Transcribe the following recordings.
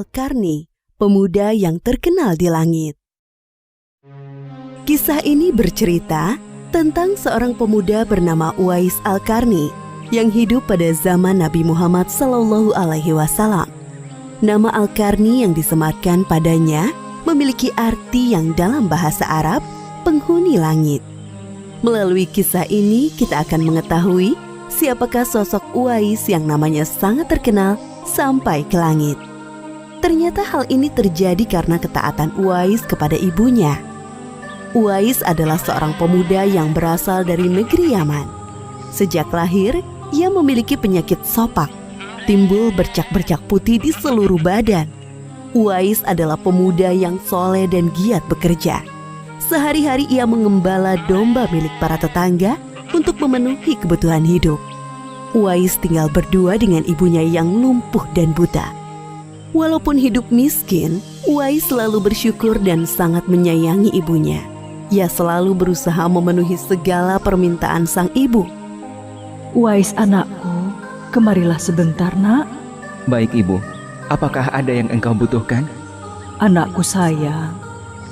Al-Qarni, pemuda yang terkenal di langit. Kisah ini bercerita tentang seorang pemuda bernama Uwais Al-Qarni yang hidup pada zaman Nabi Muhammad SAW. Nama Al-Qarni yang disematkan padanya memiliki arti yang dalam bahasa Arab, penghuni langit. Melalui kisah ini kita akan mengetahui siapakah sosok Uwais yang namanya sangat terkenal sampai ke langit. Ternyata hal ini terjadi karena ketaatan Uwais kepada ibunya. Uwais adalah seorang pemuda yang berasal dari negeri Yaman. Sejak lahir, ia memiliki penyakit sopak, timbul bercak-bercak putih di seluruh badan. Uwais adalah pemuda yang soleh dan giat bekerja. Sehari-hari ia mengembala domba milik para tetangga untuk memenuhi kebutuhan hidup. Uwais tinggal berdua dengan ibunya yang lumpuh dan buta. Walaupun hidup miskin, Uwais selalu bersyukur dan sangat menyayangi ibunya. Ia selalu berusaha memenuhi segala permintaan sang ibu. Uwais anakku, kemarilah sebentar nak. Baik ibu, apakah ada yang engkau butuhkan? Anakku sayang,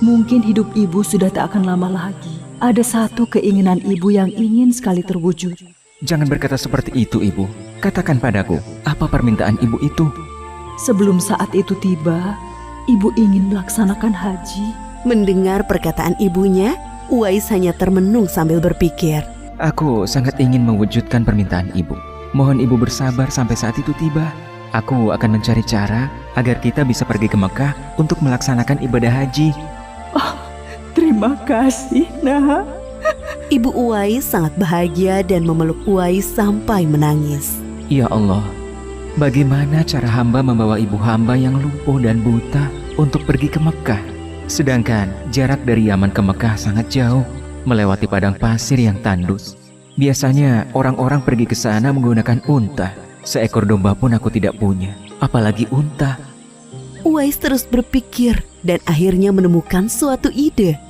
mungkin hidup ibu sudah tak akan lama lagi. Ada satu keinginan ibu yang ingin sekali terwujud. Jangan berkata seperti itu ibu. Katakan padaku, apa permintaan ibu itu? Sebelum saat itu tiba, ibu ingin melaksanakan haji. Mendengar perkataan ibunya, Uwais hanya termenung sambil berpikir. Aku sangat ingin mewujudkan permintaan ibu. Mohon ibu bersabar sampai saat itu tiba. Aku akan mencari cara agar kita bisa pergi ke Mekah untuk melaksanakan ibadah haji. Oh, terima kasih nak. Ibu Uwais sangat bahagia dan memeluk Uwais sampai menangis. Ya Allah, bagaimana cara hamba membawa ibu hamba yang lumpuh dan buta untuk pergi ke Mekah? Sedangkan jarak dari Yaman ke Mekah sangat jauh, melewati padang pasir yang tandus. Biasanya orang-orang pergi ke sana menggunakan unta. Seekor domba pun aku tidak punya, apalagi unta. Uwais terus berpikir dan akhirnya menemukan suatu ide.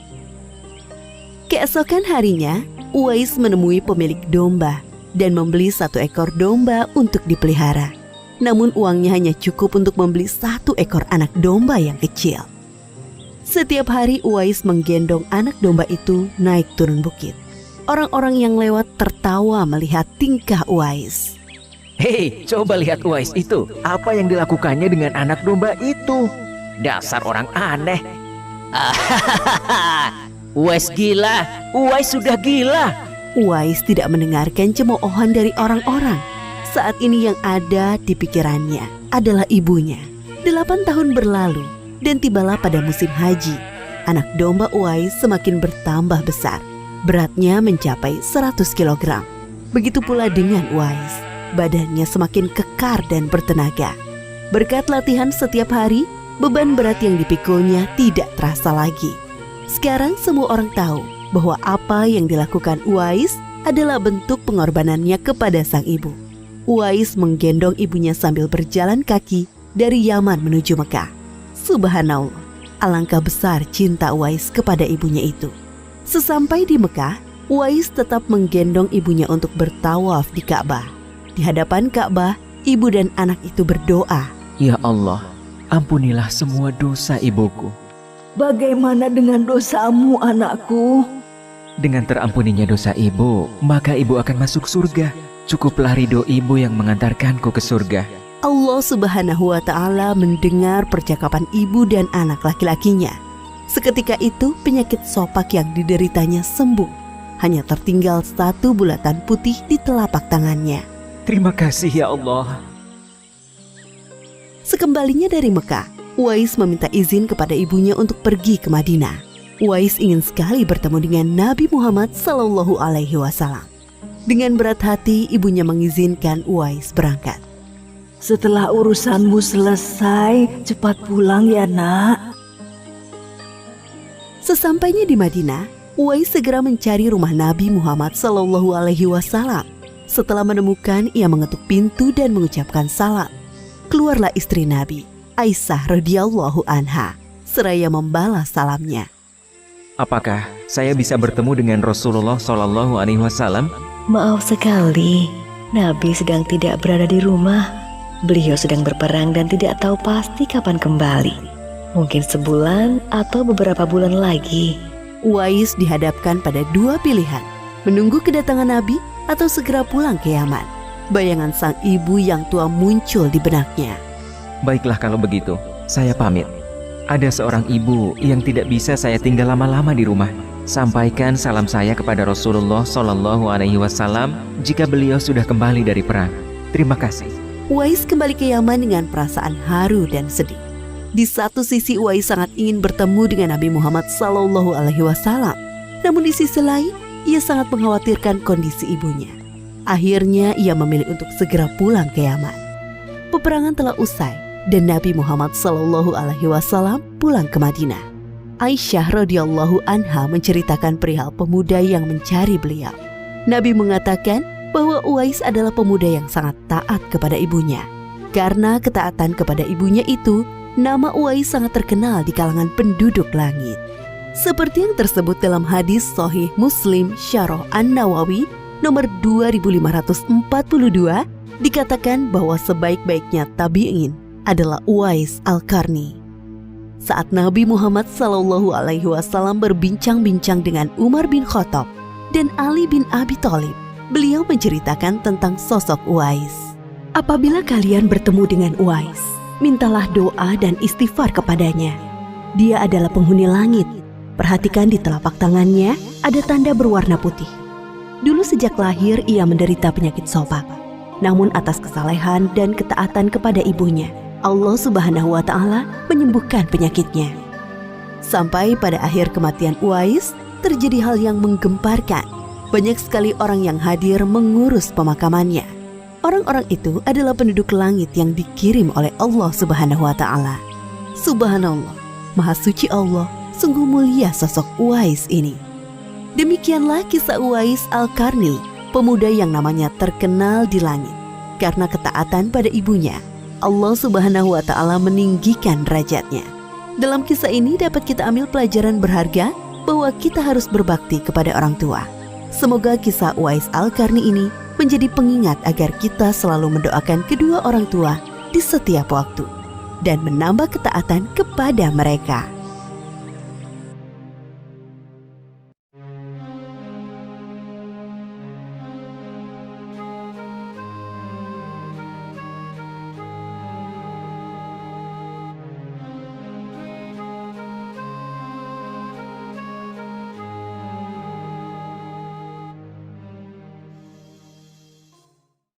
Keesokan harinya, Uwais menemui pemilik domba dan membeli 1 ekor domba untuk dipelihara. Namun uangnya hanya cukup untuk membeli 1 ekor anak domba yang kecil. Setiap hari Uwais menggendong anak domba itu naik turun bukit. Orang-orang yang lewat tertawa melihat tingkah Uwais. Hei, coba lihat Uwais itu. Apa yang dilakukannya dengan anak domba itu? Dasar orang aneh. Uwais gila. Uwais sudah gila. Uwais tidak mendengarkan cemoohan dari orang-orang. Saat ini yang ada di pikirannya adalah ibunya. 8 tahun berlalu dan tibalah pada musim haji. Anak domba Uwais semakin bertambah besar. Beratnya mencapai 100 kg. Begitu pula dengan Uwais. Badannya semakin kekar dan bertenaga. Berkat latihan setiap hari, beban berat yang dipikulnya tidak terasa lagi. Sekarang semua orang tahu bahwa apa yang dilakukan Uwais adalah bentuk pengorbanannya kepada sang ibu. Uwais menggendong ibunya sambil berjalan kaki dari Yaman menuju Mekah. Subhanallah, alangkah besar cinta Uwais kepada ibunya itu. Sesampai di Mekah, Uwais tetap menggendong ibunya untuk bertawaf di Ka'bah. Di hadapan Ka'bah, ibu dan anak itu berdoa. Ya Allah, ampunilah semua dosa ibuku. Bagaimana dengan dosamu anakku? Dengan terampuninya dosa ibu, maka ibu akan masuk surga. Cukuplah ridho ibu yang mengantarkanku ke surga. Allah Subhanahu wa Ta'ala mendengar percakapan ibu dan anak laki-lakinya. Seketika itu penyakit sopak yang dideritanya sembuh. Hanya tertinggal 1 bulatan putih di telapak tangannya. Terima kasih ya Allah. Sekembalinya dari Mekah, Uwais meminta izin kepada ibunya untuk pergi ke Madinah. Uwais ingin sekali bertemu dengan Nabi Muhammad SAW. Dengan berat hati, ibunya mengizinkan Uwais berangkat. Setelah urusanmu selesai, cepat pulang ya nak. Sesampainya di Madinah, Uwais segera mencari rumah Nabi Muhammad SAW. Setelah menemukan, ia mengetuk pintu dan mengucapkan salam. Keluarlah istri Nabi, Aisyah radhiyallahu anha, seraya membalas salamnya. Apakah saya bisa bertemu dengan Rasulullah SAW? Maaf sekali, Nabi sedang tidak berada di rumah. Beliau sedang berperang dan tidak tahu pasti kapan kembali. Mungkin sebulan atau beberapa bulan lagi. Uwais dihadapkan pada dua pilihan, menunggu kedatangan Nabi atau segera pulang ke Yaman. Bayangan sang ibu yang tua muncul di benaknya. Baiklah kalau begitu, saya pamit. Ada seorang ibu yang tidak bisa saya tinggal lama-lama di rumah. Sampaikan salam saya kepada Rasulullah Shallallahu Alaihi Wasallam jika beliau sudah kembali dari perang. Terima kasih. Uwais kembali ke Yaman dengan perasaan haru dan sedih. Di satu sisi Uwais sangat ingin bertemu dengan Nabi Muhammad Shallallahu Alaihi Wasallam, namun di sisi lain ia sangat mengkhawatirkan kondisi ibunya. Akhirnya ia memilih untuk segera pulang ke Yaman. Peperangan telah usai dan Nabi Muhammad Shallallahu Alaihi Wasallam pulang ke Madinah. Aisyah radhiyallahu anha menceritakan perihal pemuda yang mencari beliau. Nabi mengatakan bahwa Uwais adalah pemuda yang sangat taat kepada ibunya. Karena ketaatan kepada ibunya itu, nama Uwais sangat terkenal di kalangan penduduk langit. Seperti yang tersebut dalam hadis Sahih Muslim Syarah An-Nawawi nomor 2542, dikatakan bahwa sebaik-baiknya tabi'in adalah Uwais Al-Qarni. Saat Nabi Muhammad Sallallahu Alaihi Wasallam berbincang-bincang dengan Umar bin Khattab dan Ali bin Abi Thalib, beliau menceritakan tentang sosok Uwais. Apabila kalian bertemu dengan Uwais, mintalah doa dan istighfar kepadanya. Dia adalah penghuni langit. Perhatikan di telapak tangannya ada tanda berwarna putih. Dulu sejak lahir ia menderita penyakit sopak. Namun atas kesalehan dan ketaatan kepada ibunya, Allah Subhanahu wa Ta'ala menyembuhkan penyakitnya. Sampai pada akhir kematian Uwais, terjadi hal yang menggemparkan. Banyak sekali orang yang hadir mengurus pemakamannya. Orang-orang itu adalah penduduk langit yang dikirim oleh Allah Subhanahu wa Ta'ala. Subhanallah, Maha Suci Allah, sungguh mulia sosok Uwais ini. Demikianlah kisah Uwais Al-Qarni, pemuda yang namanya terkenal di langit. Karena ketaatan pada ibunya, Allah Subhanahu wa Ta'ala meninggikan derajatnya. Dalam kisah ini dapat kita ambil pelajaran berharga bahwa kita harus berbakti kepada orang tua. Semoga kisah Uwais Al-Qarni ini menjadi pengingat agar kita selalu mendoakan kedua orang tua di setiap waktu dan menambah ketaatan kepada mereka.